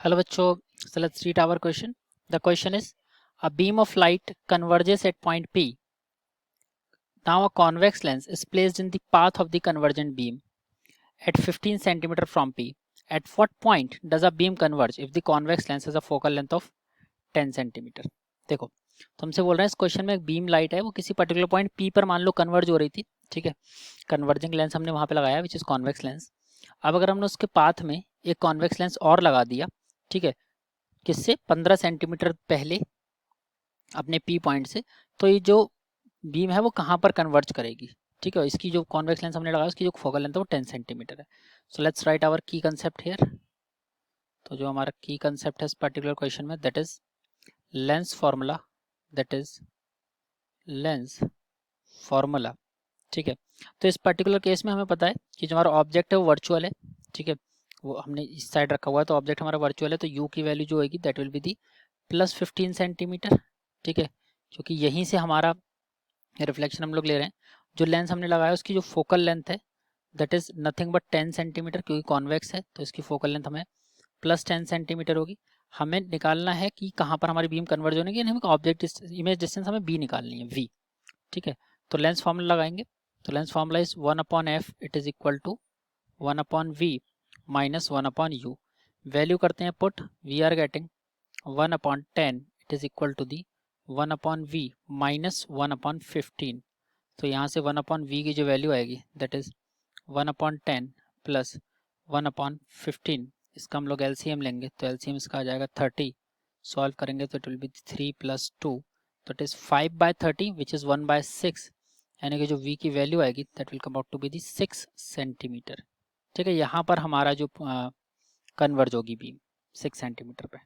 Hello बच्चों, so let's read our question. The question is, a beam of light converges at point P. Now a convex lens is placed in the path of the convergent beam at 15 centimeter from P. At what point does a beam converge if the convex lens has a focal length of 10 centimeter? देखो, तो हमसे बोल रहे हैं इस question में एक beam light है, वो किसी पर्टिकुलर पॉइंट P पर मान लो कन्वर्ज हो रही थी, ठीक है। कन्वर्जिंग लेंस हमने वहां पे लगाया विच इज कॉन्वेक्स लेंस। अब अगर हमने उसके पाथ में एक कॉन्वेक्स लेंस और लगा दिया, ठीक है, किससे 15 सेंटीमीटर पहले अपने पी पॉइंट से, तो ये जो बीम है वो कहाँ पर कन्वर्ज करेगी, ठीक है। इसकी जो कॉन्वेक्स लेंस हमने लगाया उसकी जो फोकल लेंथ है वो 10 सेंटीमीटर है। सो लेट्स राइट आवर की कंसेप्ट हियर। तो जो हमारा की कंसेप्ट है इस पर्टिकुलर क्वेश्चन में, that is lens formula, that is lens formula, ठीक है। तो इस पर्टिकुलर केस में हमें पता है कि जो हमारा ऑब्जेक्ट है वो वर्चुअल है, ठीक है। वो हमने इस साइड रखा हुआ है तो ऑब्जेक्ट हमारा वर्चुअल है, तो यू की वैल्यू जो होगी that will be the plus 15 centimetre, ठीक है। क्योंकि यहीं से हमारा रिफ्लेक्शन हम लोग ले रहे हैं। जो लेंस हमने लगाया उसकी जो फोकल लेंथ है that is nothing but 10 centimetre, क्योंकि कॉन्वेक्स है तो इसकी फोकल लेंथ हमें प्लस 10 सेंटीमीटर होगी। हमें निकालना है कि कहाँ पर हमारी बीम कन्वर्ज होने की, हमें ऑब्जेक्ट इमेज डिस्टेंस हमें बी निकालनी है, वी, ठीक है। तो लेंस फॉर्मूला लगाएंगे, तो lens formula is 1/f it is equal to 1/v minus 1/u। Value करते हैं put, we are getting 1/10 it is equal to the 1/v minus 1/15। तो यहाँ से 1/v की जो वैल्यू आएगी दैट इज 1/10 प्लस 1/15। इसका हम लोग एलसीएम लेंगे तो एलसीएम इसका आ जाएगा 30। सॉल्व करेंगे तो इट विल बी 3 + 2, तो इट इज 5/30 विच इज 1/6, यानी कि जो v की वैल्यू आएगी that will come out to be the 6 centimetre, ठीक है। यहाँ पर हमारा जो कन्वर्ज होगी बीम 6 सेंटीमीटर पे।